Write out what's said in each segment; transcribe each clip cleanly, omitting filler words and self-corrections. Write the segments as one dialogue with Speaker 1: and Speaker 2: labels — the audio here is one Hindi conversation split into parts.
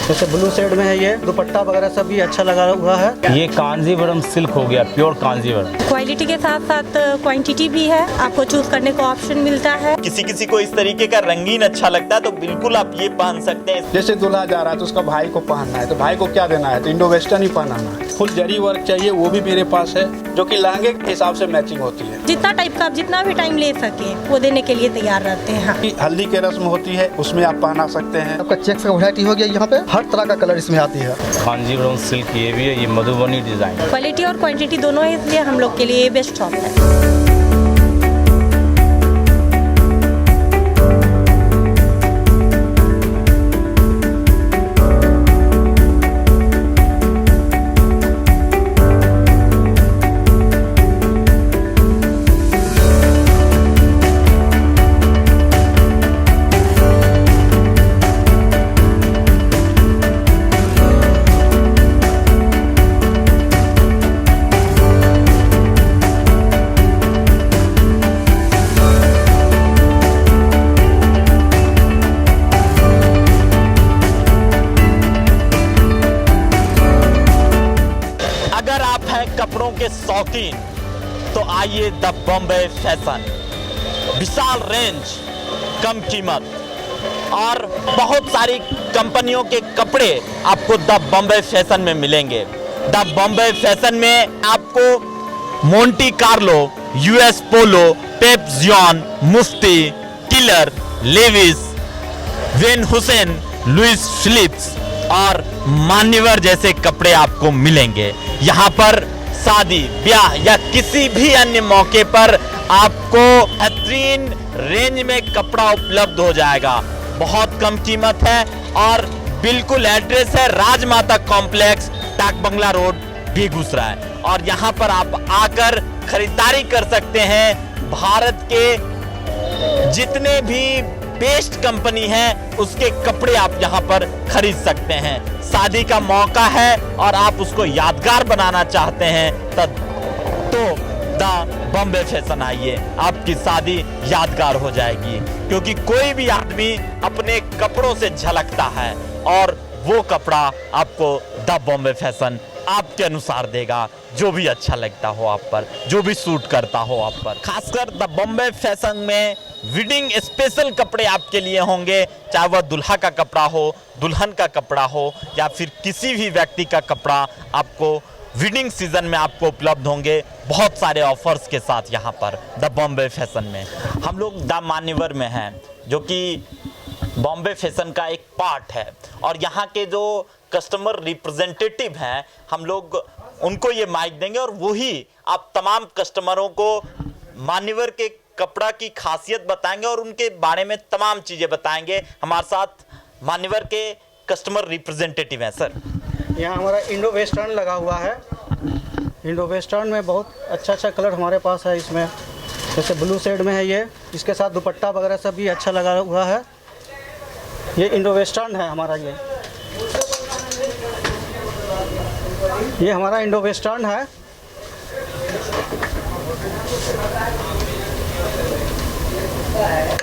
Speaker 1: जैसे ब्लू शेड में है, ये दुपट्टा वगैरह सब भी अच्छा लगा हुआ है।
Speaker 2: ये कांजीवरम सिल्क हो गया, प्योर कांजीवरम।
Speaker 3: क्वालिटी के साथ साथ क्वांटिटी भी है, आपको चूज करने को ऑप्शन मिलता है।
Speaker 4: किसी को इस तरीके का रंगीन अच्छा लगता है तो बिल्कुल आप ये पहन सकते हैं।
Speaker 5: जैसे दूल्हा जा रहा है तो उसका भाई को पहनना है, तो भाई को क्या देना है, तो इंडो वेस्टर्न ही पहनाना है। फुल जरी वर्क चाहिए, वो भी मेरे पास है, जो कि लहंगे के हिसाब से मैचिंग होती है।
Speaker 3: जितना टाइप का आप जितना भी टाइम ले सके वो देने के लिए तैयार रहते हैं।
Speaker 5: हल्दी की रस्म होती है, उसमें आप पहना सकते हैं।
Speaker 1: आपका चेक्स का वैरायटी हो गया, यहाँ पे हर तरह का कलर इसमें आती है।
Speaker 2: कांजीवरम सिल्क ये भी है, ये मधुबनी डिजाइन।
Speaker 3: क्वालिटी और क्वांटिटी दोनों है, इसलिए हम लोग के लिए ये बेस्ट शॉप है।
Speaker 4: कपड़ों के शौकीन तो आइए द बॉम्बे फैशन। विशाल रेंज, कम कीमत और बहुत सारी कंपनियों के कपड़े आपको द बॉम्बे फैशन में मिलेंगे। द बॉम्बे फैशन में आपको Monte Carlo, US Polo, Pepe Jeans, Mufti, Killer, Levi's, Van Heusen, Louis Philippe और मान्यवर जैसे कपड़े आपको मिलेंगे। यहाँ पर शादी, ब्याह या किसी भी अन्य मौके पर आपको बेहतरीन रेंज में कपड़ा उपलब्ध हो जाएगा। बहुत कम कीमत है और बिल्कुल एड्रेस है राजमाता कॉम्प्लेक्स, डाक बंगला रोड, बेगूसराय। और यहाँ पर आप आकर खरीदारी कर सकते हैं। भारत के जितने भी बेस्ट कंपनी है उसके कपड़े आप यहाँ पर खरीद सकते हैं। शादी का मौका है और आप उसको यादगार बनाना चाहते हैं तो द बॉम्बे फैशन आइए, आपकी शादी यादगार हो जाएगी। क्योंकि कोई भी आदमी अपने कपड़ों से झलकता है और वो कपड़ा आपको द बॉम्बे फैशन आपके अनुसार देगा, जो भी अच्छा लगता हो आप पर, जो भी सूट करता हो आप पर। खासकर द बॉम्बे फैशन में वेडिंग स्पेशल कपड़े आपके लिए होंगे, चाहे वह दुल्हा का कपड़ा हो, दुल्हन का कपड़ा हो या फिर किसी भी व्यक्ति का कपड़ा आपको वेडिंग सीजन में आपको उपलब्ध होंगे बहुत सारे ऑफर्स के साथ। यहाँ पर द बॉम्बे फैशन में हम लोग द मान्यवर में हैं, जो कि बॉम्बे फैशन का एक पार्ट है। और यहाँ के जो कस्टमर रिप्रेजेंटेटिव हैं, हम लोग उनको ये माइक देंगे और वही आप तमाम कस्टमरों को मान्यवर के कपड़ा की खासियत बताएंगे और उनके बारे में तमाम चीज़ें बताएंगे। हमारे साथ मान्यवर के कस्टमर रिप्रेजेंटेटिव हैं। सर,
Speaker 1: यहाँ हमारा इंडो वेस्टर्न लगा हुआ है। इंडो वेस्टर्न में बहुत अच्छा कलर हमारे पास है। इसमें जैसे ब्लू शेड में है, ये इसके साथ दुपट्टा वगैरह सब भी अच्छा लगा हुआ है। ये इंडो वेस्टर्न है हमारा। ये हमारा इंडो वेस्टर्न है।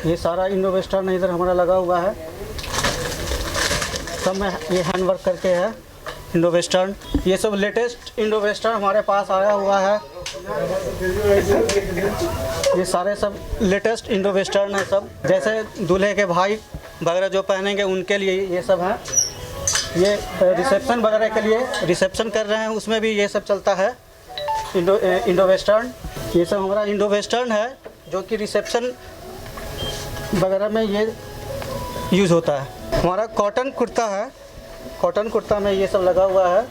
Speaker 1: ये सारा इंडो वेस्टर्न इधर हमारा लगा हुआ है। सब में ये हैंड वर्क करके है इंडो वेस्टर्न। ये सब लेटेस्ट इंडो वेस्टर्न हमारे पास आया हुआ है। ये सारे सब लेटेस्ट इंडो वेस्टर्न है सब। जैसे दूल्हे के भाई वगैरह जो पहनेंगे उनके लिए ये सब है। ये रिसेप्शन वगैरह के लिए रिसेप्शन कर रहे हैं, उसमें भी ये सब चलता है इंडो वेस्टर्न। ये सब हमारा इंडो वेस्टर्न है, जो कि रिसेप्शन वगैरह में ये यूज़ होता है। हमारा कॉटन कुर्ता है। कॉटन कुर्ता में ये सब लगा हुआ है,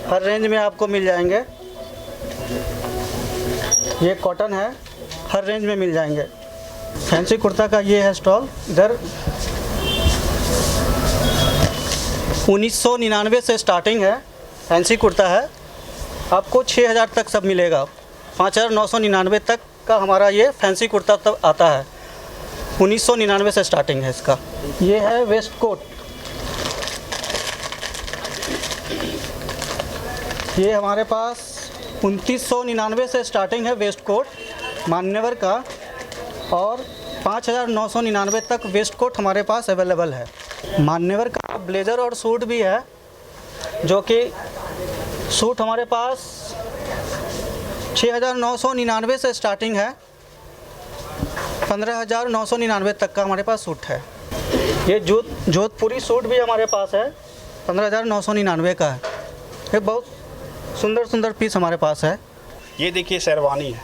Speaker 1: हर रेंज में आपको मिल जाएंगे। ये कॉटन है, हर रेंज में मिल जाएंगे। फैंसी कुर्ता का ये है स्टॉल। इधर 1999 से स्टार्टिंग है। फैंसी कुर्ता है, आपको 6000 तक सब मिलेगा। 5999 तक का हमारा ये फैंसी कुर्ता तब आता है। 1999 से स्टार्टिंग है इसका। ये है वेस्ट कोट। ये हमारे पास 2999 से स्टार्टिंग है वेस्ट कोट मान्यवर का, और 5999 तक वेस्ट कोट हमारे पास अवेलेबल है। मान्यवर का ब्लेज़र और सूट भी है, जो कि सूट हमारे पास 6,999 से स्टार्टिंग है, 15,999 तक का हमारे पास सूट है। ये जोधपुरी सूट भी हमारे पास है, 15,999 का है। ये बहुत सुंदर सुंदर पीस हमारे पास है।
Speaker 5: ये देखिए शेरवानी है,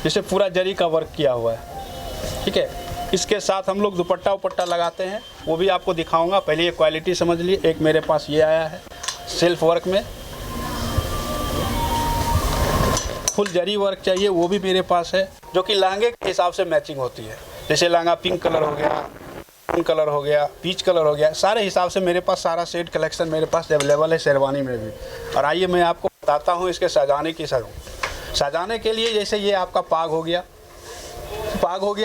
Speaker 5: जिसे पूरा जरी का वर्क किया हुआ है, ठीक है। इसके साथ हम लोग दुपट्टा उपट्टा लगाते हैं, वो भी आपको दिखाऊंगा। पहले ये क्वालिटी समझ लिए। एक मेरे पास ये आया है सेल्फ वर्क में, फुल जरी वर्क चाहिए वो भी मेरे पास है, जो कि लहंगे के हिसाब से मैचिंग होती है। जैसे लहंगा पिंक कलर हो गया, पिंक कलर हो गया, पीच कलर हो गया, सारे हिसाब से मेरे पास सारा सेट कलेक्शन मेरे पास अवेलेबल है शेरवानी में भी। और आइए मैं आपको बताता हूँ इसके सजाने की सजाने के लिए। जैसे ये आपका पाग हो गया,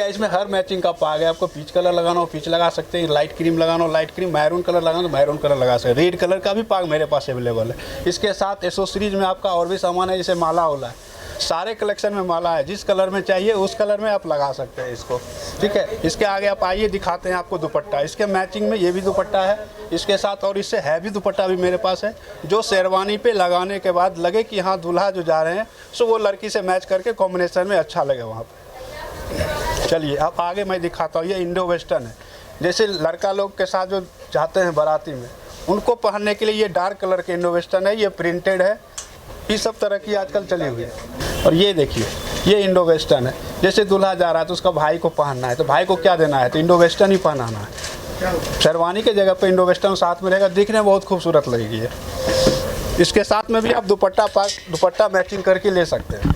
Speaker 5: इसमें हर मैचिंग का पाग है। आपको पीच कलर लगाना हो पीच लगा सकते हैं, लाइट क्रीम लगाना हो लाइट क्रीम, मैरून कलर लगाना हो मैरून कलर लगा सकते हैं। रेड कलर का भी पाग मेरे पास अवेलेबल है। इसके साथ एसोसीरीज में आपका और भी सामान है, जैसे माला होला है, सारे कलेक्शन में माला है। जिस कलर में चाहिए उस कलर में आप लगा सकते हैं इसको, ठीक है। इसके आगे आप आइए दिखाते हैं आपको दुपट्टा। इसके मैचिंग में ये भी दुपट्टा है इसके साथ, और इससे हैवी दुपट्टा भी मेरे पास है, जो शेरवानी पे लगाने के बाद लगे कि हाँ दूल्हा जो जा रहे हैं सो वो लड़की से मैच करके कॉम्बिनेशन में अच्छा लगे वहाँ पर। चलिए अब आगे मैं दिखाता हूँ। ये इंडो वेस्टर्न है, जैसे लड़का लोग के साथ जो जाते हैं बाराती में उनको पहनने के लिए ये डार्क कलर के इंडो वेस्टर्न है। ये प्रिंटेड है, ये सब तरह की आजकल चली हुई है। और ये देखिए ये इंडो वेस्टर्न है, जैसे दूल्हा जा रहा है तो उसका भाई को पहनना है, तो भाई को क्या देना है, तो इंडो वेस्टर्न ही पहनाना है। शेरवानी के जगह पे इंडो वेस्टर्न साथ में रहेगा, दिखने में बहुत खूबसूरत लगेगी ये। इसके साथ में भी आप दुपट्टा मैचिंग करके ले सकते हैं।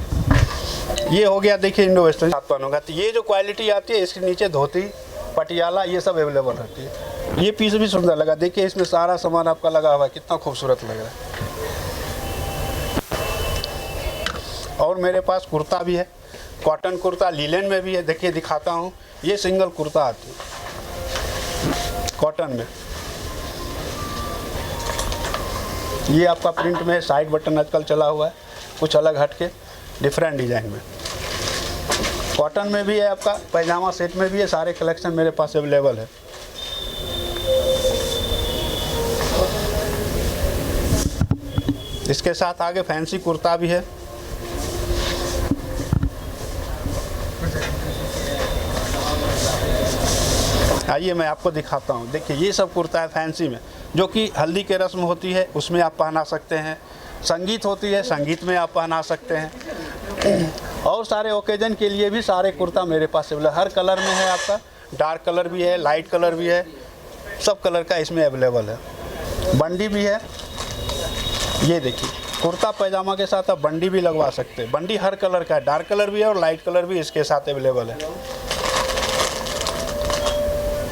Speaker 5: ये हो गया देखिए इंडो वेस्टर्न साथ पहनूंगा। तो ये जो क्वालिटी आती है इसके नीचे धोती पटियाला ये सब अवेलेबल रहती है। ये पीस भी सुंदर लगा, देखिए इसमें सारा सामान आपका लगा हुआ है, कितना खूबसूरत लग रहा है। और मेरे पास कुर्ता भी है, कॉटन कुर्ता लिलेन में भी है। देखिए दिखाता हूँ, ये सिंगल कुर्ता आती है कॉटन में। ये आपका प्रिंट में साइड बटन आजकल चला हुआ है, कुछ अलग हटके डिफरेंट डिजाइन में। कॉटन में भी है आपका, पैजामा सेट में भी है, सारे कलेक्शन मेरे पास अवेलेबल है। इसके साथ आगे फैंसी कुर्ता भी है। आइए मैं आपको दिखाता हूँ। देखिए ये सब कुर्ता है फैंसी में, जो कि हल्दी के रस्म होती है उसमें आप पहना सकते हैं, संगीत होती है संगीत में आप पहना सकते हैं, और सारे ओकेजन के लिए भी सारे कुर्ता मेरे पास अवेलेबल। हर कलर में है आपका, डार्क कलर भी है, लाइट कलर भी है, सब कलर का इसमें अवेलेबल है। बंडी भी है, ये देखिए कुर्ता पैजामा के साथ आप बंडी भी लगवा सकते हैं। बंडी हर कलर का है, डार्क कलर भी है और लाइट कलर भी इसके साथ अवेलेबल है।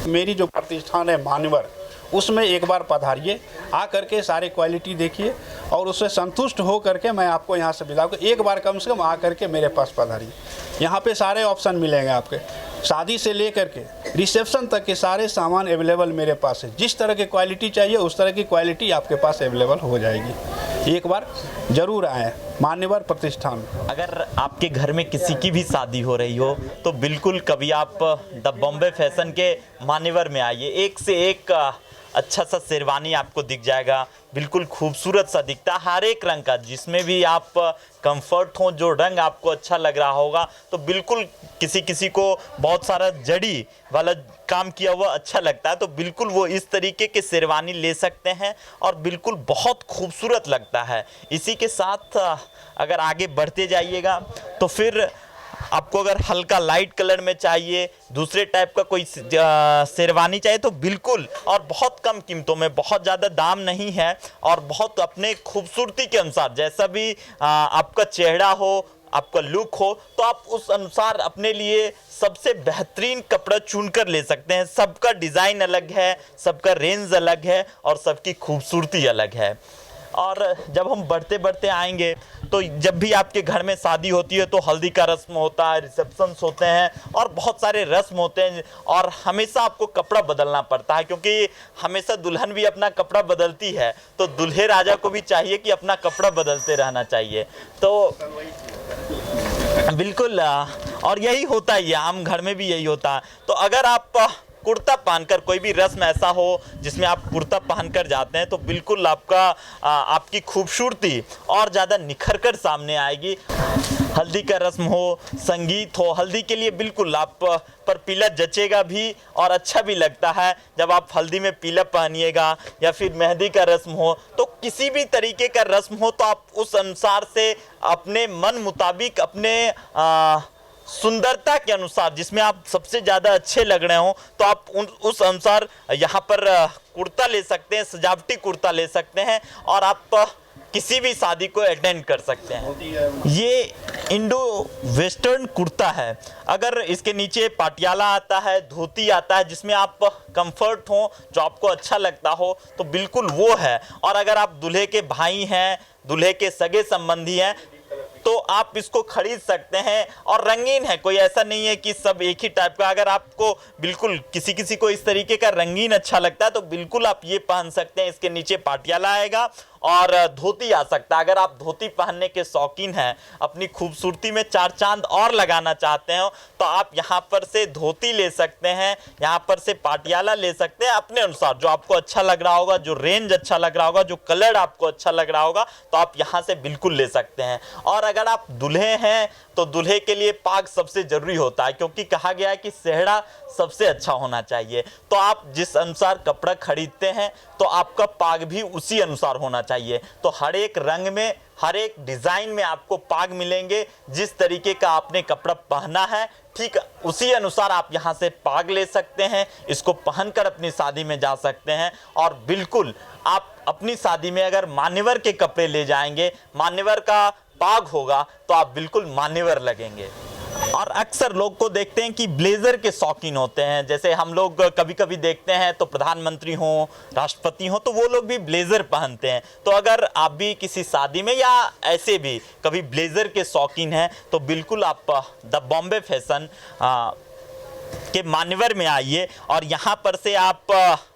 Speaker 5: मेरी जो प्रतिष्ठान है मान्यवर, उसमें एक बार पधारिए, आ करके सारे क्वालिटी देखिए और उससे संतुष्ट हो करके मैं आपको यहाँ से विदा करूँ। एक बार कम से कम आ करके मेरे पास पधारिए। यहाँ पे सारे ऑप्शन मिलेंगे आपके, शादी से लेकर के रिसेप्शन तक के सारे सामान अवेलेबल मेरे पास है। जिस तरह की क्वालिटी चाहिए उस तरह की क्वालिटी आपके पास अवेलेबल हो जाएगी। एक बार ज़रूर आएँ मान्यवर प्रतिष्ठान।
Speaker 4: अगर आपके घर में किसी की भी शादी हो रही हो तो बिल्कुल कभी आप द बॉम्बे फैशन के मान्यवर में आइए। एक से एक अच्छा सा शेरवानी आपको दिख जाएगा, बिल्कुल खूबसूरत सा दिखता है, हर एक रंग का, जिसमें भी आप कंफर्ट हो, जो रंग आपको अच्छा लग रहा होगा। तो बिल्कुल किसी को बहुत सारा जड़ी वाला काम किया हुआ अच्छा लगता है, तो बिल्कुल वो इस तरीके के शेरवानी ले सकते हैं और बिल्कुल बहुत खूबसूरत लगता है। इसी के साथ अगर आगे बढ़ते जाइएगा तो फिर आपको अगर हल्का लाइट कलर में चाहिए, दूसरे टाइप का कोई शेरवानी चाहिए तो बिल्कुल, और बहुत कम कीमतों में, बहुत ज़्यादा दाम नहीं है और बहुत अपने खूबसूरती के अनुसार, जैसा भी आपका चेहरा हो, आपका लुक हो, तो आप उस अनुसार अपने लिए सबसे बेहतरीन कपड़ा चुनकर ले सकते हैं। सबका डिज़ाइन अलग है, सबका रेंज अलग है और सबकी खूबसूरती अलग है। और जब हम बढ़ते बढ़ते आएंगे तो जब भी आपके घर में शादी होती है तो हल्दी का रस्म होता है, रिसेप्शंस होते हैं और बहुत सारे रस्म होते हैं, और हमेशा आपको कपड़ा बदलना पड़ता है, क्योंकि हमेशा दुल्हन भी अपना कपड़ा बदलती है, तो दूल्हे राजा को भी चाहिए कि अपना कपड़ा बदलते रहना चाहिए। तो बिल्कुल, और यही होता है, आम घर में भी यही होता है। तो अगर आप कुर्ता पहनकर, कोई भी रस्म ऐसा हो जिसमें आप कुर्ता पहनकर जाते हैं तो बिल्कुल आपकी खूबसूरती और ज़्यादा निखर कर सामने आएगी। हल्दी का रस्म हो, संगीत हो, हल्दी के लिए बिल्कुल आप पर पीला जचेगा भी और अच्छा भी लगता है जब आप हल्दी में पीला पहनिएगा। या फिर मेहंदी का रस्म हो, तो किसी भी तरीके का रस्म हो तो आप उस अनुसार से अपने मन मुताबिक, अपने सुंदरता के अनुसार, जिसमें आप सबसे ज़्यादा अच्छे लग रहे हो तो आप उस अनुसार यहाँ पर कुर्ता ले सकते हैं, सजावटी कुर्ता ले सकते हैं और आप किसी भी शादी को अटेंड कर सकते हैं। ये इंडो वेस्टर्न कुर्ता है। अगर इसके नीचे पाटियाला आता है, धोती आता है, जिसमें आप कंफर्ट हो, जो आपको अच्छा लगता हो, तो बिल्कुल वो है। और अगर आप दूल्हे के भाई हैं, दूल्हे के सगे संबंधी हैं, तो आप इसको खरीद सकते हैं। और रंगीन है, कोई ऐसा नहीं है कि सब एक ही टाइप का। अगर आपको बिल्कुल किसी को इस तरीके का रंगीन अच्छा लगता है तो बिल्कुल आप ये पहन सकते हैं। इसके नीचे पाटियाला आएगा और धोती आ सकता है। अगर आप धोती पहनने के शौकीन हैं, अपनी खूबसूरती में चार चांद और लगाना चाहते हो, तो आप यहाँ पर से धोती ले सकते हैं, यहाँ पर से पाटियाला ले सकते हैं अपने अनुसार, जो आपको अच्छा लग रहा होगा, जो रेंज अच्छा लग रहा होगा, जो कलर आपको अच्छा लग रहा होगा, तो आप यहाँ से बिल्कुल ले सकते हैं। और अगर आप दूल्हे हैं तो दूल्हे के लिए पाग सबसे जरूरी होता है, क्योंकि कहा गया है कि सेहरा सबसे अच्छा होना चाहिए। तो आप जिस अनुसार कपड़ा खरीदते हैं तो आपका पाग भी उसी अनुसार होना चाहिए। तो हर एक रंग में, हर एक डिज़ाइन में आपको पाग मिलेंगे। जिस तरीके का आपने कपड़ा पहना है, ठीक उसी अनुसार आप यहाँ से पाग ले सकते हैं। इसको पहनकर अपनी शादी में जा सकते हैं। और बिल्कुल आप अपनी शादी में अगर मान्यवर के कपड़े ले जाएंगे, मान्यवर का पाग होगा, तो आप बिल्कुल मान्यवर लगेंगे। और अक्सर लोग को देखते हैं कि ब्लेज़र के शौकीन होते हैं। जैसे हम लोग कभी कभी देखते हैं तो प्रधानमंत्री हों, राष्ट्रपति हों, तो वो लोग भी ब्लेज़र पहनते हैं। तो अगर आप भी किसी शादी में या ऐसे भी कभी ब्लेज़र के शौकीन हैं तो बिल्कुल आप द बॉम्बे फैशन के मान्यवर में आइए और यहाँ पर से आप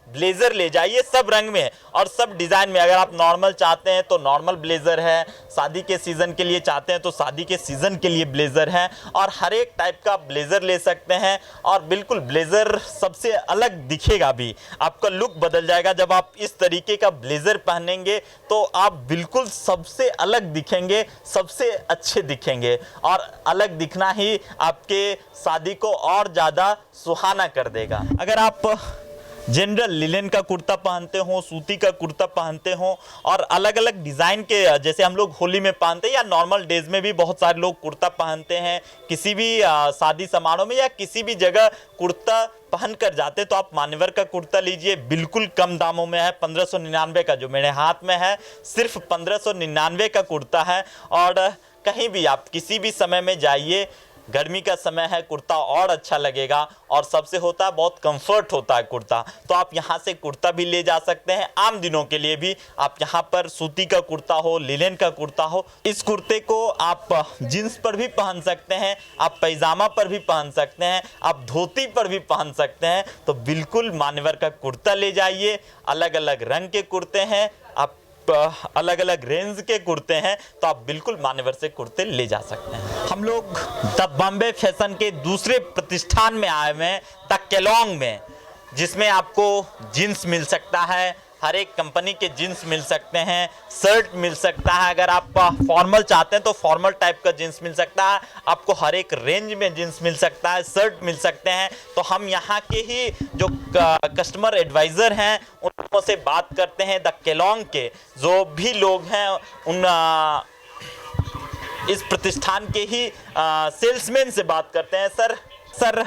Speaker 4: ब्लेज़र ले जाइए। सब रंग में और सब डिज़ाइन में। अगर आप नॉर्मल चाहते हैं तो नॉर्मल ब्लेज़र है, शादी के सीज़न के लिए चाहते हैं तो शादी के सीज़न के लिए ब्लेज़र है, और हर एक टाइप का ब्लेज़र ले सकते हैं। और बिल्कुल ब्लेज़र सबसे अलग दिखेगा भी, आपका लुक बदल जाएगा। जब आप इस तरीके का ब्लेज़र पहनेंगे तो आप बिल्कुल सबसे अलग दिखेंगे, सबसे अच्छे दिखेंगे। और अलग दिखना ही आपके शादी को और ज़्यादा सुहाना कर देगा। अगर आप जनरल लिनन का कुर्ता पहनते हो, सूती का कुर्ता पहनते हो, और अलग अलग डिज़ाइन के, जैसे हम लोग होली में पहनते हैं या नॉर्मल डेज में भी बहुत सारे लोग कुर्ता पहनते हैं, किसी भी शादी समारोह में या किसी भी जगह कुर्ता पहन कर जाते, तो आप मान्यवर का कुर्ता लीजिए। बिल्कुल कम दामों में है, 1599 का जो मेरे हाथ में है, सिर्फ 1599 का कुर्ता है। और कहीं भी आप किसी भी समय में जाइए, गर्मी का समय है, कुर्ता और अच्छा लगेगा। और सबसे होता है बहुत कंफर्ट होता है कुर्ता, तो आप यहाँ से कुर्ता भी ले जा सकते हैं। आम दिनों के लिए भी आप यहाँ पर सूती का कुर्ता हो, लिनन का कुर्ता हो, इस कुर्ते को आप जींस पर भी पहन सकते हैं, आप पैजामा पर भी पहन सकते हैं, आप धोती पर भी पहन सकते हैं। तो बिल्कुल मान्यवर का कुर्ता ले जाइए। अलग अलग रंग के कुर्ते हैं, आप अलग अलग रेंज के कुर्ते हैं, तो आप बिल्कुल मान्यवर से कुर्ते ले जा सकते हैं। हम लोग द बॉम्बे फैशन के दूसरे प्रतिष्ठान में आए हुए हैं, द केलॉन्ग में, जिसमें आपको जीन्स मिल सकता है, हर एक कंपनी के जीन्स मिल सकते हैं, शर्ट मिल सकता है। अगर आप फॉर्मल चाहते हैं तो फॉर्मल टाइप का जीन्स मिल सकता है, आपको हर एक रेंज में जीन्स मिल सकता है, शर्ट मिल सकते हैं। तो हम यहाँ के ही जो कस्टमर एडवाइज़र हैं उन लोगों से बात करते हैं, द केलॉन्ग के जो भी लोग हैं, उन इस प्रतिष्ठान के ही सेल्समैन से बात करते हैं। सर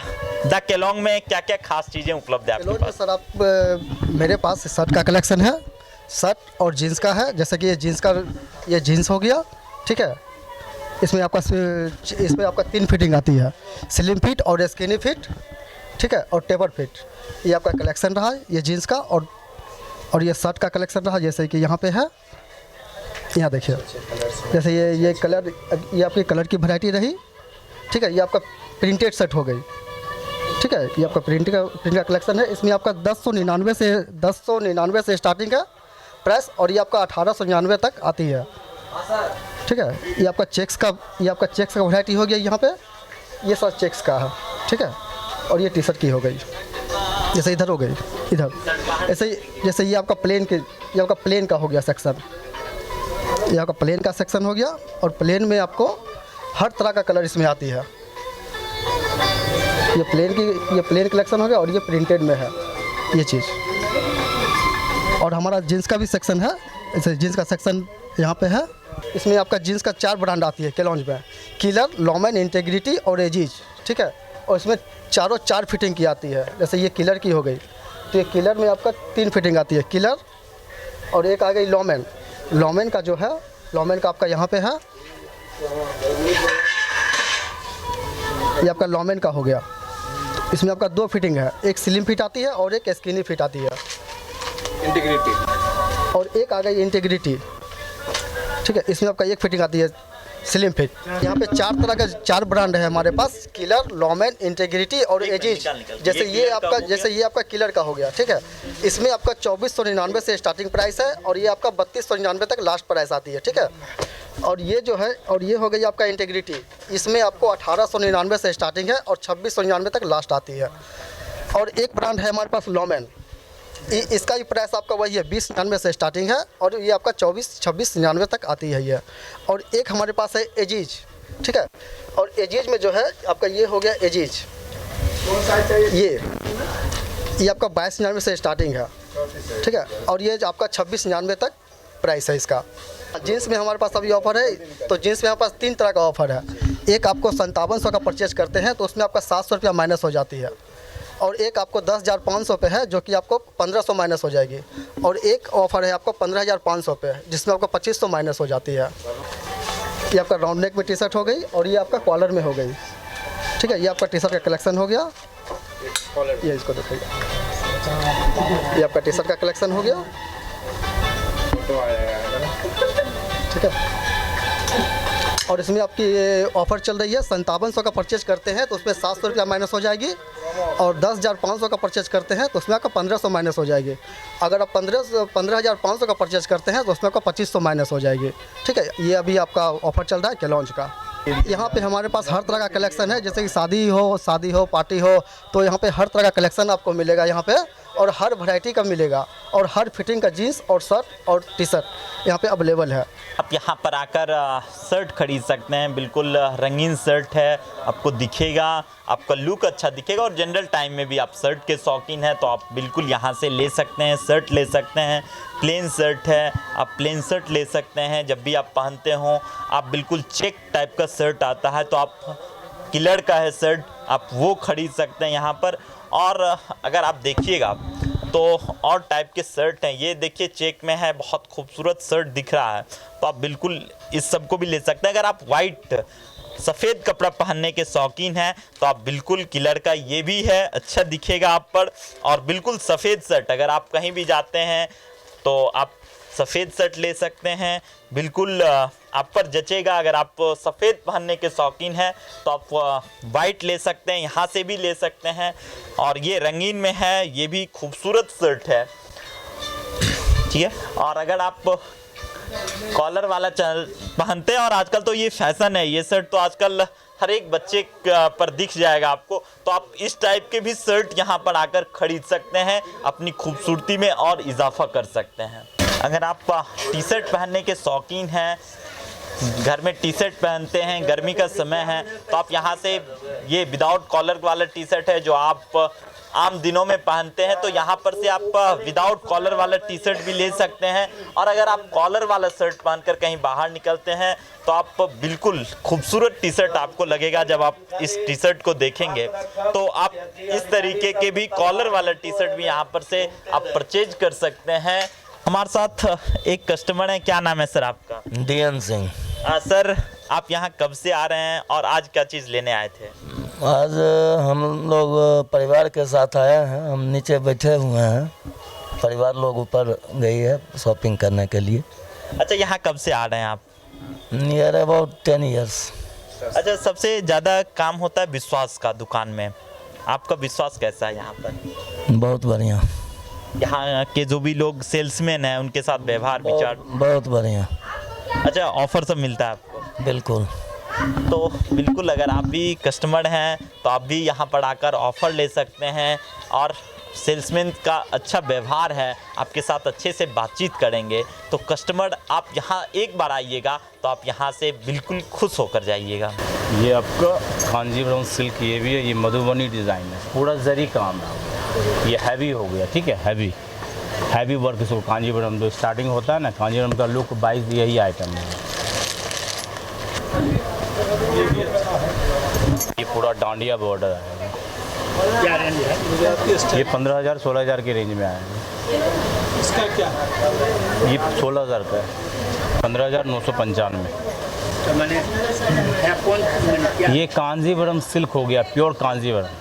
Speaker 4: द केलॉन्ग में क्या क्या खास चीज़ें उपलब्ध है आपके पास?
Speaker 6: सर आप मेरे पास शर्ट का कलेक्शन है, शर्ट और जीन्स का है। जैसे कि ये जीन्स हो गया, ठीक है। इसमें आपका 3 फिटिंग आती है, स्लिम फिट और स्किनी फिट, ठीक है, और टेपर फिट। ये आपका कलेक्शन रहा, ये जीन्स का। और ये शर्ट का कलेक्शन रहा, जैसे कि यहाँ पे है, यहाँ देखिए, जैसे ये कलर, ये आपकी कलर की वैरायटी रही, ठीक है। ये आपका प्रिंटेड शर्ट हो गई, ठीक है। ये आपका प्रिंट का कलेक्शन है। इसमें आपका 1099 से स्टार्टिंग है प्राइस, और ये आपका 1899 तक आती है, ठीक है। ये आपका चेक्स का वैरायटी हो गया यहाँ पे, ये सब चेक्स का है, ठीक है। और ये टी शर्ट की हो गई। जैसे इधर हो गई, इधर ऐसे जैसे ये आपका प्लेन का हो गया सेक्शन, ये आपका प्लेन का सेक्शन हो गया। और प्लेन में आपको हर तरह का कलर इसमें आती है। ये प्लेन कलेक्शन हो गया और ये प्रिंटेड में है ये चीज़। और हमारा जीन्स का भी सेक्शन है, ऐसे जीन्स का सेक्शन यहाँ पे है। इसमें आपका जीन्स का 4 ब्रांड आती है केलॉन्ज में, किलर, लॉमेन, इंटेग्रिटी और एजीज, ठीक है। और इसमें चारों 4 फिटिंग की आती है। जैसे ये किलर की हो गई, तो ये किलर में आपका 3 फिटिंग आती है, किलर, और एक आ गई लॉमेन। लॉमेन का जो है, लॉमेन का आपका यहाँ पे है, ये आपका लॉमेन का हो गया। इसमें आपका 2 फिटिंग है, एक स्लिम फिट आती है और एक स्किनी फिट आती है,
Speaker 5: इंटीग्रिटी,
Speaker 6: और एक आ गई इंटीग्रिटी, ठीक है। इसमें आपका एक फिटिंग आती है स्लिम फिट। यहाँ पे 4 तरह का 4 ब्रांड है हमारे पास, किलर, लॉमेन, इंटीग्रिटी और एजीज। जैसे ये आपका किलर का हो गया, ठीक है। इसमें आपका 2499 से स्टार्टिंग प्राइस है और ये आपका 3299 तक लास्ट प्राइस आती है, ठीक है। और ये जो है, और ये हो गई आपका इंटीग्रिटी, इसमें आपको 1899 से स्टार्टिंग है और 2699 तक लास्ट आती है। और एक ब्रांड है हमारे पास लॉमेन, इसका भी प्राइस आपका वही है, 2099 से स्टार्टिंग है और ये आपका 2699 तक आती है ये। और एक हमारे पास है एजीज, ठीक है। और एजीज में जो है आपका ये हो गया एजीज, ये आपका 2299 से स्टार्टिंग है, ठीक है। और ये आपका 2699 तक प्राइस है इसका। जीन्स में हमारे पास अभी ऑफ़र है, तो जीन्स में हमारे पास 3 तरह का ऑफ़र है। एक आपको 5700 का परचेज करते हैं तो उसमें आपका 700 रुपया माइनस हो जाती है, और एक आपको 10,500 पे है जो कि आपको 1500 माइनस हो जाएगी, और एक ऑफ़र है आपको 15,500 पे जिसमें आपको 2500 माइनस हो जाती है। ये आपका राउंड नेक में टी शर्ट हो गई और ये आपका कॉलर में हो गई, ठीक है। ये आपका टी शर्ट का कलेक्शन हो गया, ये इसको देखिए, ये आपका टी शर्ट का कलेक्शन हो गया, ठीक है। और इसमें आपकी ये ऑफ़र चल रही है, 5700 का परचेज करते हैं तो उसमें 700 रुपया माइनस हो जाएगी, और 10,500 का परचेज करते हैं तो उसमें आपका 1500 माइनस हो जाएगी। अगर आप 15,500 का परचेज करते हैं तो उसमें आपका 2500 माइनस हो जाएगी, ठीक है। ये अभी आपका ऑफ़र चल रहा है केलॉन्ज का। यहाँ पे हमारे पास हर तरह का कलेक्शन है, जैसे कि शादी हो, पार्टी हो, तो यहाँ पे हर तरह का कलेक्शन आपको मिलेगा यहाँ पे, और हर वैरायटी का मिलेगा, और हर फिटिंग का जीन्स और शर्ट और टी शर्ट यहाँ पे अवेलेबल है।
Speaker 4: आप यहाँ पर आकर शर्ट खरीद सकते हैं, बिल्कुल रंगीन शर्ट है, आपको दिखेगा, आपका लुक अच्छा दिखेगा। और जनरल टाइम में भी आप शर्ट के शौकीन हैं तो आप बिल्कुल यहाँ से ले सकते हैं, शर्ट ले सकते हैं। प्लेन शर्ट है, आप प्लेन शर्ट ले सकते हैं, जब भी आप पहनते हो आप बिल्कुल चेक टाइप का शर्ट आता है तो आप किलर का है शर्ट, आप वो खरीद सकते हैं यहाँ पर। और अगर आप देखिएगा तो और टाइप के शर्ट हैं, ये देखिए चेक में है, बहुत खूबसूरत शर्ट दिख रहा है, तो आप बिल्कुल इस सब को भी ले सकते हैं। अगर आप वाइट सफ़ेद कपड़ा पहनने के शौकीन हैं तो आप बिल्कुल किलर का ये भी है, अच्छा दिखेगा आप पर। और बिल्कुल सफ़ेद शर्ट, अगर आप कहीं भी जाते हैं तो आप सफ़ेद शर्ट ले सकते हैं, बिल्कुल आप पर जचेगा। अगर आप सफ़ेद पहनने के शौकीन हैं तो आप वाइट ले सकते हैं, यहाँ से भी ले सकते हैं। और ये रंगीन में है, ये भी खूबसूरत शर्ट है, ठीक है। और अगर आप कॉलर वाला पहनते हैं, और आजकल तो ये फैशन है, ये शर्ट तो आजकल हर एक बच्चे पर दिख जाएगा आपको, तो आप इस टाइप के भी शर्ट यहाँ पर आकर खरीद सकते हैं, अपनी खूबसूरती में और इजाफा कर सकते हैं। अगर आप टी शर्ट पहनने के शौकीन हैं, घर में टी शर्ट पहनते हैं, गर्मी का समय है, तो आप यहाँ से, ये विदाउट कॉलर वाला टी शर्ट है जो आप आम दिनों में पहनते हैं, तो यहाँ पर से आप विदाउट कॉलर वाला टी शर्ट भी ले सकते हैं। और अगर आप कॉलर वाला शर्ट पहनकर कहीं बाहर निकलते हैं तो आप बिल्कुल खूबसूरत टी शर्ट आपको लगेगा जब आप इस टी शर्ट को देखेंगे। तो आप इस तरीके के भी कॉलर वाला टी शर्ट भी यहाँ पर से आप परचेज कर सकते हैं। हमारे साथ एक कस्टमर है, क्या नाम है सर आपका?
Speaker 7: DN सिंह।
Speaker 4: सर आप यहाँ कब से आ रहे हैं और आज क्या चीज़ लेने आए थे?
Speaker 7: आज हम लोग परिवार के साथ आए हैं, हम नीचे बैठे हुए हैं, परिवार लोग ऊपर गई है शॉपिंग करने के लिए।
Speaker 4: अच्छा, यहाँ कब से आ रहे हैं आप?
Speaker 7: Near about 10 years.
Speaker 4: अच्छा, सबसे ज़्यादा काम होता है विश्वास का दुकान में, आपका विश्वास कैसा है यहाँ पर?
Speaker 7: बहुत बढ़िया।
Speaker 4: यहाँ के जो भी लोग सेल्समैन हैं उनके साथ व्यवहार विचार?
Speaker 7: बहुत बढ़िया।
Speaker 4: अच्छा, ऑफर सब मिलता है आपको?
Speaker 7: बिल्कुल।
Speaker 4: तो बिल्कुल अगर आप भी कस्टमर हैं तो आप भी यहाँ पर आकर ऑफ़र ले सकते हैं और सेल्समैन का अच्छा व्यवहार है, आपके साथ अच्छे से बातचीत करेंगे तो कस्टमर आप यहाँ एक बार आइएगा तो आप यहाँ से बिल्कुल खुश होकर जाइएगा।
Speaker 2: ये आपका कांजीवरम सिल्क ये भी है, ये मधुबनी डिज़ाइन है, पूरा जरी काम है। ये हैवी हो गया, ठीक है, हैवी वर्क इसको कांजीवरम जो स्टार्टिंग होता है ना, कांजीवरम का लुक 22 यही आइटम है। ये पूरा डांडिया बॉर्डर है।
Speaker 5: क्या रेंज है?
Speaker 2: ये 15,000 16,000 के रेंज में आएगा।
Speaker 5: इसका क्या?
Speaker 2: ये 16,000 का है, 15,995।
Speaker 5: तो मैंने कौन क्या?
Speaker 2: ये कांजीवरम सिल्क हो गया, प्योर कांजीवरम।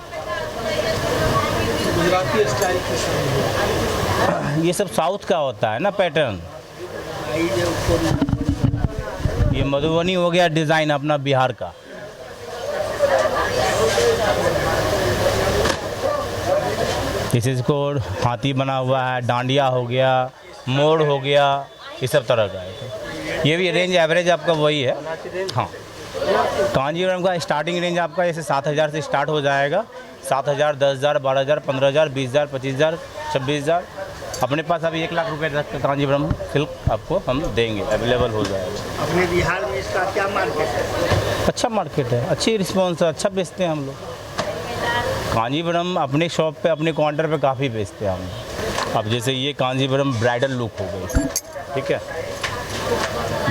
Speaker 5: गुजराती स्टाइल की
Speaker 2: ये सब साउथ का होता है ना पैटर्न। ये मधुबनी हो गया डिज़ाइन अपना बिहार का। इसको हाथी बना हुआ है, डांडिया हो गया, मोर हो गया, ये सब तरह का है। ये भी रेंज एवरेज आपका वही है। हाँ, कांजीवरम का स्टार्टिंग रेंज आपका जैसे 7,000 से स्टार्ट हो जाएगा। 7,000, 10,000, 12,000, 15,000, 20,000, 25,000, 26,000। अपने पास अभी 1 लाख रुपए तक का कांजीवरम सिल्क आपको हम देंगे, अवेलेबल हो जाएगा।
Speaker 5: अपने बिहार में इसका क्या मार्केट है?
Speaker 2: अच्छा मार्केट है, अच्छी रिस्पॉन्स है, अच्छा बेचते हैं हम लोग। कांजीवरम अपने शॉप पे, अपने काउंटर पे काफ़ी बेचते हैं हम। अब जैसे ये कांजीवरम ब्राइडल लुक हो गई, ठीक है,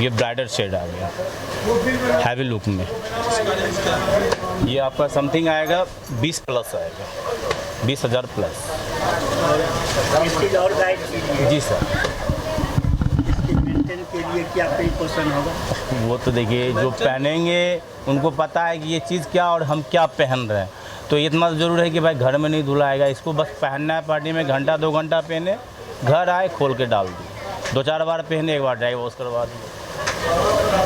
Speaker 2: ये ब्राइडल शेड आ गया हैवी लुक में। ये आपका समथिंग आएगा 20 प्लस आएगा, 20,000 प्लस।
Speaker 5: और गाइड कीजिए
Speaker 2: जी सर।
Speaker 5: मेंटेन के लिए क्या प्रिकॉशन होगा?
Speaker 2: वो तो देखिए जो पहनेंगे उनको पता है कि ये चीज़ क्या और हम क्या पहन रहे हैं। तो इतना ज़रूर है कि भाई घर में नहीं धुलाएगा, इसको बस पहनना है पार्टी में, घंटा 2 घंटा पहने, घर आए खोल के डाल दी, 2-4 बार पहने, 1 बार ड्राई वॉश करवा दी।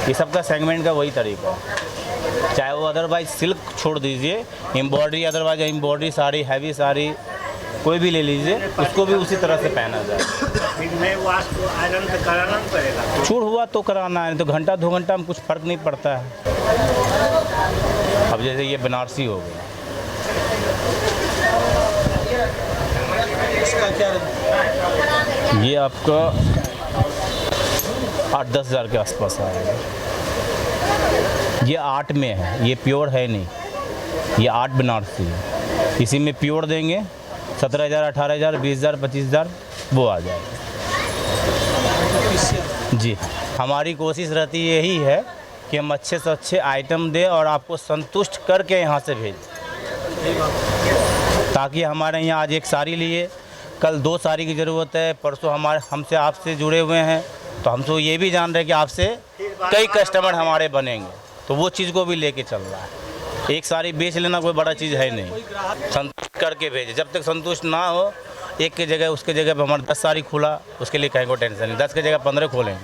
Speaker 2: ये सबका सेगमेंट का वही तरीका है। चाहे वो अदरवाइज सिल्क छोड़ दीजिए, embroidery, otherwise embroidery sari, heavy sari कोई भी ले लीजिए, उसको भी उसी तरह से पहना जाए।
Speaker 5: फिर मैं वाश को आयरन तो कराना पड़ेगा?
Speaker 2: छूट हुआ तो कराना है, तो घंटा 2 घंटा में कुछ फ़र्क नहीं पड़ता है। अब जैसे ये बनारसी हो गया,
Speaker 5: इसका क्या?
Speaker 2: ये आपका 8-10 हज़ार के आसपास आएगा। ये 8 में है, ये प्योर है नहीं, ये 8 बनारसी है। इसी में प्योर देंगे 17,000, 18,000, 20,000, 25,000 वो आ जाएगा। जी, हमारी कोशिश रहती यही है कि हम अच्छे से अच्छे आइटम दें और आपको संतुष्ट करके यहाँ से भेजें, ताकि हमारे यहाँ आज एक साड़ी लिए, कल 2 साड़ी की ज़रूरत है, परसों हमसे आपसे जुड़े हुए हैं, तो हम तो ये भी जान रहे हैं कि आपसे कई कस्टमर हमारे बनेंगे, तो वो चीज़ को भी लेके चल रहा है। एक साड़ी बेच लेना कोई बड़ा चीज़ है नहीं, संतुष्ट करके भेजे। जब तक संतुष्ट ना हो, एक की जगह उसके जगह पर हमारा 10 साड़ी खुला, उसके लिए कहीं को टेंशन नहीं, 10 की जगह 15 खोलेंगे।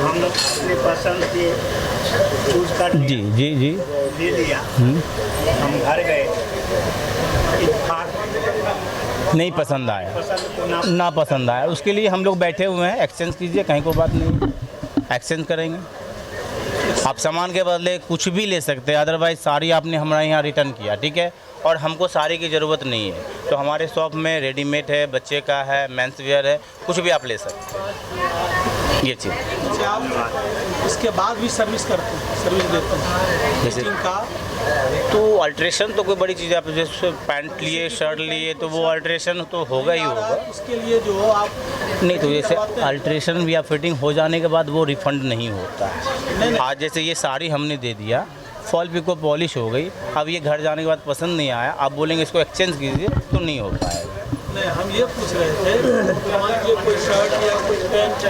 Speaker 5: हम लोग अपने पसंद से चूज कर
Speaker 2: जी जी जी
Speaker 5: ले लिया, हम घर गए,
Speaker 2: नहीं पसंद आया,
Speaker 5: पसंद को
Speaker 2: ना पसंद आया, उसके लिए हम लोग बैठे हुए हैं, एक्सचेंज कीजिए, कहीं को बात नहीं, एक्सचेंज करेंगे। आप सामान के बदले कुछ भी ले सकते हैं, अदरवाइज साड़ी आपने हमारे यहाँ रिटर्न किया, ठीक है, और हमको साड़ी की ज़रूरत नहीं है, तो हमारे शॉप में रेडीमेड है, बच्चे का है, मेंस वेयर है, कुछ भी आप ले सकते हैं। ये चीज़
Speaker 5: इसके बाद भी सर्विस करते हैं, सर्विस देते हैं
Speaker 2: जैसे
Speaker 5: का।
Speaker 2: तो अल्ट्रेशन तो कोई बड़ी चीज़ है, आप जैसे पैंट लिए, शर्ट लिए, तो वो अल्ट्रेशन तो होगा ही होगा।
Speaker 5: इसके लिए जो आप
Speaker 2: नहीं, तो जैसे अल्ट्रेशन या फिटिंग हो जाने के बाद वो रिफ़ंड नहीं होता है। आज जैसे ये साड़ी हमने दे दिया, फॉल पिको पॉलिश हो गई, अब ये घर जाने के बाद पसंद नहीं आया, आप बोलेंगे इसको एक्सचेंज कीजिए, तो नहीं हो पाएगा।
Speaker 5: नहीं, हम ये पूछ रहे थे, मान लीजिए कोई शर्ट या कोई पैंट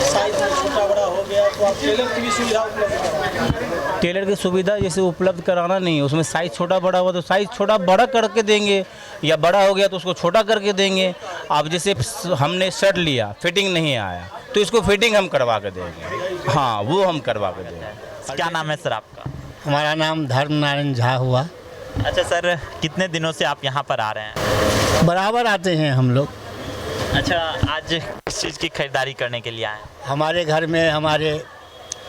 Speaker 5: साइज में छोटा बड़ा हो गया, तो आप टेलर की भी सुविधा उपलब्ध कराएंगे?
Speaker 2: टेलर की सुविधा जैसे उपलब्ध कराना नहीं है, उसमें साइज़ छोटा बड़ा हुआ तो साइज़ छोटा बड़ा करके देंगे, या बड़ा हो गया तो उसको छोटा करके देंगे। आप जैसे हमने शर्ट लिया, फिटिंग नहीं आया, तो इसको फिटिंग हम करवा के देंगे। हाँ, वो हम करवा के देंगे।
Speaker 4: क्या नाम है सर आपका?
Speaker 8: हमारा नाम धर्म नारायण झा हुआ।
Speaker 4: अच्छा सर, कितने दिनों से आप यहाँ पर आ रहे हैं?
Speaker 8: बराबर आते हैं हम लोग।
Speaker 4: अच्छा, आज किस चीज़ की खरीदारी करने के लिए आए हैं?
Speaker 8: हमारे घर में हमारे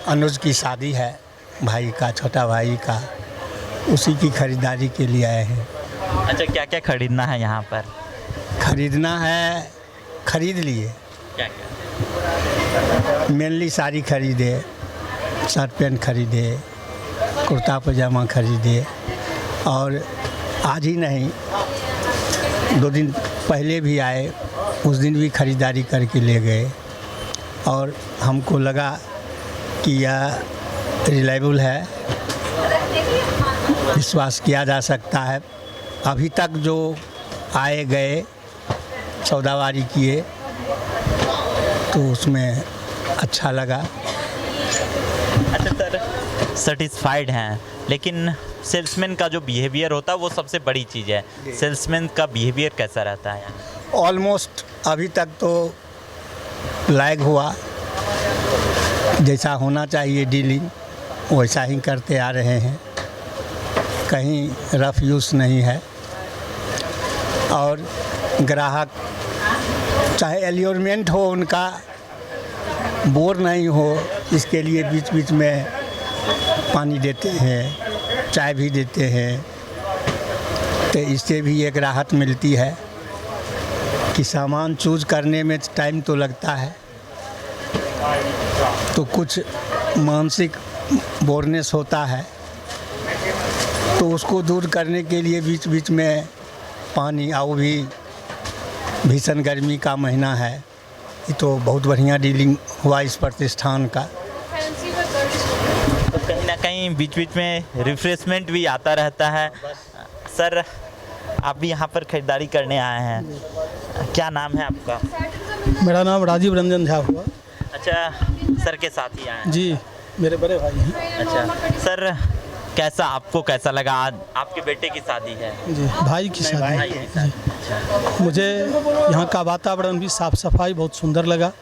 Speaker 8: अनुज की शादी है, भाई का, छोटा भाई का, उसी की खरीदारी के लिए आए हैं।
Speaker 4: अच्छा, क्या क्या खरीदना है यहाँ पर?
Speaker 8: खरीदना है, खरीद लिए।
Speaker 4: क्या क्या?
Speaker 8: मेनली साड़ी खरीदे, शर्ट पैंट खरीदे, कुर्ता पजामा खरीदे, और आज ही नहीं 2 दिन पहले भी आए, उस दिन भी खरीदारी करके ले गए। और हमको लगा कि यह रिलायबल है, विश्वास किया जा सकता है। अभी तक जो आए गए सौदावारी किए तो उसमें अच्छा लगा।
Speaker 4: अच्छा सर, सेटिस्फाइड हैं, लेकिन सेल्समैन का जो बिहेवियर होता है वो सबसे बड़ी चीज़ है। सेल्समैन का बिहेवियर कैसा रहता है यहाँ?
Speaker 8: ऑलमोस्ट अभी तक तो लायक हुआ, जैसा होना चाहिए डीलिंग वैसा ही करते आ रहे हैं, कहीं रफ यूज़ नहीं है। और ग्राहक चाहे एल्योरमेंट हो उनका, बोर नहीं हो, इसके लिए बीच बीच में पानी देते हैं, चाय भी देते हैं, तो इससे भी एक राहत मिलती है कि सामान चूज करने में टाइम तो लगता है, तो कुछ मानसिक बोरनेस होता है, तो उसको दूर करने के लिए बीच बीच में पानी, आओ भी भीषण गर्मी का महीना है, ये तो बहुत बढ़िया डीलिंग हुआ इस प्रतिष्ठान का।
Speaker 4: तो कहीं ना कहीं बीच बीच में रिफ्रेशमेंट भी आता रहता है। सर, आप भी यहाँ पर खरीदारी करने आए हैं, क्या नाम है आपका?
Speaker 9: मेरा नाम राजीव रंजन झा हुआ।
Speaker 4: अच्छा, सर के साथ ही आए हैं?
Speaker 9: जी, मेरे बड़े भाई हैं।
Speaker 4: अच्छा सर, आपको कैसा लगा? आज आपके बेटे की शादी है?
Speaker 9: जी, भाई की शादी
Speaker 4: भाई की शादी।
Speaker 9: मुझे यहाँ का वातावरण भी, साफ़ सफाई बहुत सुंदर लगा,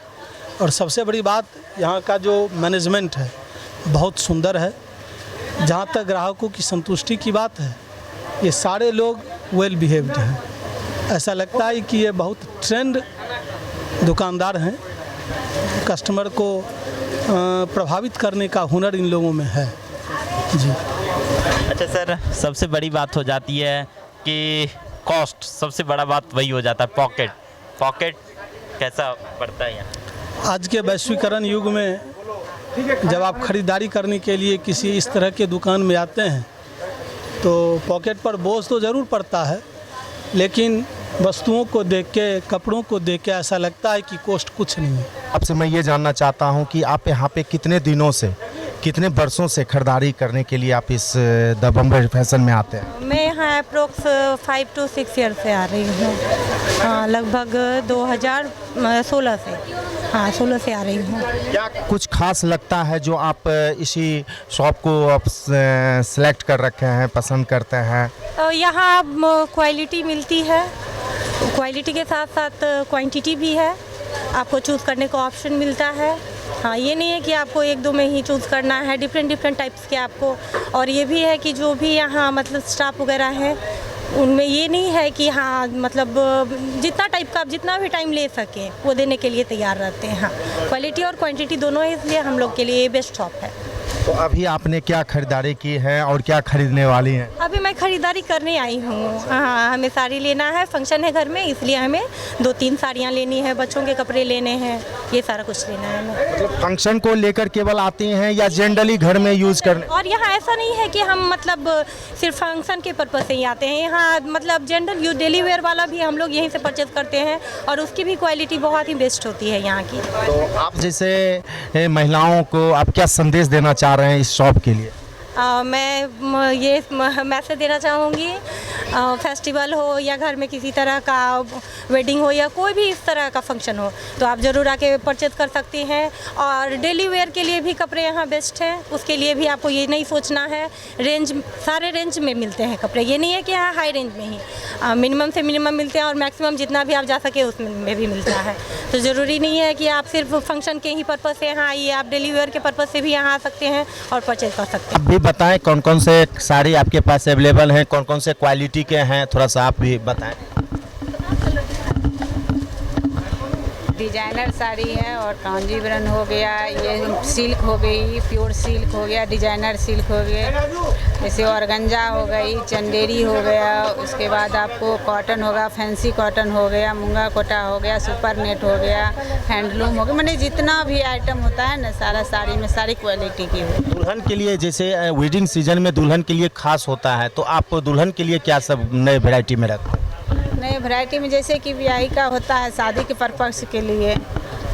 Speaker 9: और सबसे बड़ी बात यहाँ का जो मैनेजमेंट है बहुत सुंदर है। जहाँ तक ग्राहकों की संतुष्टि की बात है, ये सारे लोग वेल बिहेव्ड हैं। ऐसा लगता है कि ये बहुत ट्रेंड दुकानदार हैं, कस्टमर को प्रभावित करने का हुनर इन लोगों में है जी।
Speaker 4: अच्छा सर, सबसे बड़ी बात हो जाती है कि कॉस्ट, सबसे बड़ा बात वही हो जाता है, पॉकेट कैसा पड़ता है यहाँ?
Speaker 9: आज के वैश्वीकरण युग में जब आप खरीदारी करने के लिए किसी इस तरह के दुकान में आते हैं तो पॉकेट पर बोझ तो ज़रूर पड़ता है, लेकिन वस्तुओं को देख के, कपड़ों को देख के ऐसा लगता है कि कॉस्ट कुछ नहीं है।
Speaker 10: आपसे मैं ये जानना चाहता हूँ कि आप यहाँ पे कितने दिनों से, कितने वर्षों से खरीदारी करने के लिए आप इस द बम्बई फैशन में आते हैं?
Speaker 3: मैं यहाँ अप्रोक्स 5 to 6 ईयर से आ रही हूँ। हाँ, लगभग 2016 से, हाँ 16 से आ रही हूँ।
Speaker 10: क्या कुछ खास लगता है जो आप इसी शॉप को आप सेलेक्ट कर रखे हैं, पसंद करते हैं?
Speaker 3: यहाँ क्वालिटी मिलती है, क्वालिटी के साथ साथ क्वांटिटी भी है, आपको चूज़ करने का ऑप्शन मिलता है। हाँ, ये नहीं है कि आपको 1-2 में ही चूज़ करना है, डिफरेंट टाइप्स के आपको। और ये भी है कि जो भी यहाँ मतलब स्टाफ वगैरह है, उनमें ये नहीं है कि हाँ मतलब जितना टाइप का आप जितना भी टाइम ले सकें वो देने के लिए तैयार रहते हैं। हाँ, क्वालिटी और क्वांटिटी दोनों है, इसलिए हम लोग के लिए ये बेस्ट शॉप है।
Speaker 10: तो अभी आपने क्या खरीदारी की है और क्या खरीदने वाली हैं?
Speaker 3: अभी मैं खरीदारी करने आई हूँ। हाँ, हमें साड़ी लेना है, फंक्शन है घर में, इसलिए हमें 2-3 साड़ियाँ लेनी है, बच्चों के कपड़े लेने हैं, ये सारा कुछ लेना है हमें।
Speaker 10: मतलब फंक्शन को लेकर केवल आती हैं या जनरली घर में यूज़ करने?
Speaker 3: और यहाँ ऐसा नहीं है कि हम मतलब सिर्फ फंक्शन के पर्पज़ से ही आते हैं, यहाँ मतलब जनरल यूज डेली वेयर वाला भी हम लोग यहीं से परचेज करते हैं, और उसकी भी क्वालिटी बहुत ही बेस्ट होती है यहाँ की।
Speaker 10: तो आप जैसे महिलाओं को आप क्या संदेश देना चाह रहे हैं इस शॉप के लिए?
Speaker 3: मैं ये मैसेज देना चाहूँगी, फेस्टिवल हो या घर में किसी तरह का वेडिंग हो या कोई भी इस तरह का फंक्शन हो, तो आप ज़रूर आके परचेज कर सकती हैं। और डेली वेयर के लिए भी कपड़े यहाँ बेस्ट हैं, उसके लिए भी आपको ये नहीं सोचना है, रेंज सारे रेंज में मिलते हैं कपड़े, ये नहीं है कि यहाँ हाई रेंज में ही, मिनिमम से मिनिमम मिलते हैं और मैक्सिमम जितना भी आप जा सके उसमें भी मिलता है। तो ज़रूरी नहीं है कि आप सिर्फ फंक्शन के ही पर्पज़ से यहाँ आइए, आप डेली वेयर के पर्पज़ से भी यहाँ आ सकते हैं और परचेज कर सकते हैं।
Speaker 10: आप भी बताएं कौन कौन से साड़ी आपके पास अवेलेबल हैं, कौन कौन से क्वालिटी के हैं, थोड़ा सा आप भी बताएं।
Speaker 11: डिजाइनर साड़ी है और कांजीवरम हो गया, ये सिल्क हो गई, प्योर सिल्क हो गया, डिजाइनर सिल्क हो गया, जैसे ऑर्गेन्जा हो गई, चंदेरी हो गया, उसके बाद आपको कॉटन होगा, फैंसी कॉटन हो गया, मूंगा कोटा हो गया, सुपर नेट हो गया, हैंडलूम हो गया, मैंने जितना भी आइटम होता है ना सारा साड़ी में सारी क्वालिटी की हो।
Speaker 10: दुल्हन के लिए जैसे वेडिंग सीजन में दुल्हन के लिए खास होता है, तो आप दुल्हन के लिए क्या सब नए वैरायटी में रखते हैं?
Speaker 11: नए वैरायटी में जैसे कि ब्याही का होता है शादी के पर्पस के लिए,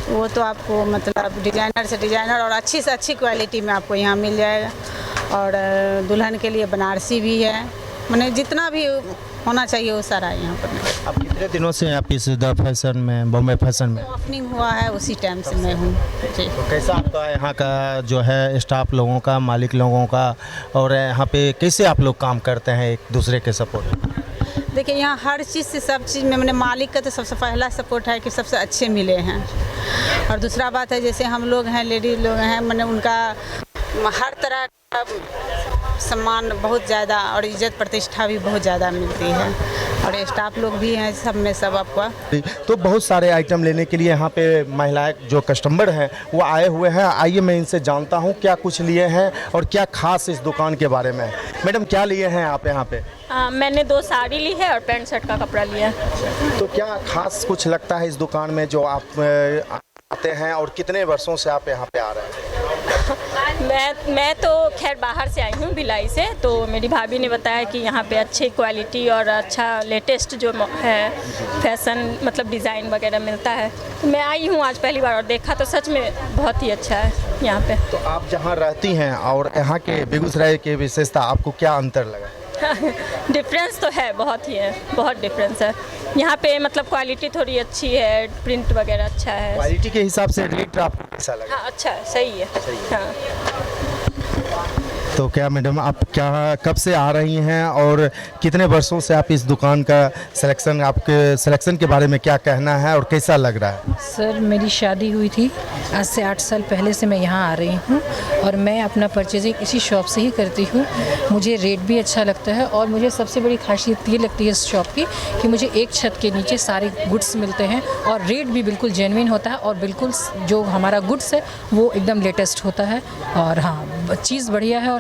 Speaker 11: वो तो आपको मतलब डिजाइनर से डिजाइनर और अच्छी से अच्छी क्वालिटी में आपको यहाँ मिल जाएगा। और दुल्हन के लिए बनारसी भी है, मैंने जितना भी होना चाहिए वो सारा यहाँ पर।
Speaker 10: आप कितने दिनों से आप इस द फैशन में, बॉम्बे फैशन में?
Speaker 11: ओपनिंग हुआ है उसी टाइम से मैं हूँ जी।
Speaker 10: तो कैसा आपका यहाँ का जो है स्टाफ लोगों का, मालिक लोगों का, और यहाँ पे कैसे आप लोग काम करते हैं एक दूसरे के सपोर्ट?
Speaker 11: देखिए यहाँ हर चीज़ से सब चीज़ में मैंने मालिक का तो सबसे पहला सपोर्ट है कि सबसे अच्छे मिले हैं। और दूसरा बात है जैसे हम लोग हैं, लेडीज लोग हैं, मैंने उनका हर तरह का सम्मान बहुत ज़्यादा और इज़्ज़त प्रतिष्ठा भी बहुत ज़्यादा मिलती है। और स्टाफ लोग भी हैं सब में सब आपका।
Speaker 10: तो बहुत सारे आइटम लेने के लिए यहाँ पे महिलाएं जो कस्टमर हैं वो आए हुए हैं। आइए मैं इनसे जानता हूँ क्या कुछ लिए हैं और क्या खास इस दुकान के बारे में। मैडम क्या लिए हैं आप यहाँ पे?
Speaker 12: मैंने 2 साड़ी ली है और पैंट शर्ट का कपड़ा लिया है।
Speaker 10: तो क्या खास कुछ लगता है इस दुकान में जो आप आते हैं, और कितने वर्षों से आप यहाँ पे आ रहे हैं?
Speaker 12: मैं तो खैर बाहर से आई हूँ भिलाई से, तो मेरी भाभी ने बताया कि यहाँ पे अच्छी क्वालिटी और अच्छा लेटेस्ट जो है फैशन मतलब डिज़ाइन वगैरह मिलता है। तो मैं आई हूँ आज पहली बार और देखा तो सच में बहुत ही अच्छा है यहाँ पे।
Speaker 10: तो आप जहाँ रहती हैं और यहाँ के बेगूसराय की विशेषता आपको क्या अंतर लगा?
Speaker 12: डिफरेंस तो है, बहुत ही है, बहुत डिफरेंस है। यहाँ पे मतलब क्वालिटी थोड़ी अच्छी है, प्रिंट वगैरह अच्छा है।
Speaker 10: क्वालिटी के हिसाब से रेट आपको कैसा लगा?
Speaker 12: हाँ अच्छा है, सही है, हाँ।
Speaker 10: तो क्या मैडम आप क्या कब से आ रही हैं और कितने वर्षों से आप इस दुकान का सिलेक्शन, आपके सिलेक्शन के बारे में क्या कहना है और कैसा लग रहा है?
Speaker 13: सर मेरी शादी हुई थी आज से 8 साल पहले से मैं यहाँ आ रही हूँ और मैं अपना परचेजिंग इसी शॉप से ही करती हूँ। मुझे रेट भी अच्छा लगता है और मुझे सबसे बड़ी खासियत ये लगती है इस शॉप की कि मुझे एक छत के नीचे सारे गुड्स मिलते हैं और रेट भी बिल्कुल जेन्युइन होता है और बिल्कुल जो हमारा गुड्स है वो एकदम लेटेस्ट होता है। और हाँ चीज़ बढ़िया है और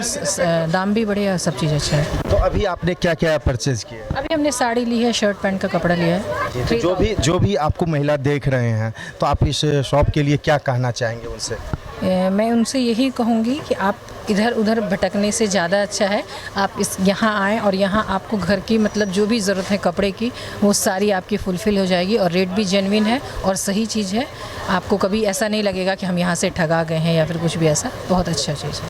Speaker 13: दाम भी बढ़िया है, सब चीज़ अच्छा है।
Speaker 10: तो अभी आपने क्या क्या परचेज किया?
Speaker 13: अभी हमने साड़ी ली है, शर्ट पैंट का कपड़ा लिया है।
Speaker 10: तो जो भी आपको महिला देख रहे हैं तो आप इस शॉप के लिए क्या कहना चाहेंगे उनसे?
Speaker 13: मैं उनसे यही कहूँगी कि आप इधर उधर भटकने से ज़्यादा अच्छा है आप यहाँ आएँ और यहाँ आपको घर की मतलब जो भी ज़रूरत है कपड़े की वो सारी आपकी फुलफ़िल हो जाएगी और रेट भी जेन्युइन है और सही चीज़ है। आपको कभी ऐसा नहीं लगेगा कि हम यहाँ से ठगा गए हैं या फिर कुछ भी ऐसा, बहुत अच्छा चीज़ है।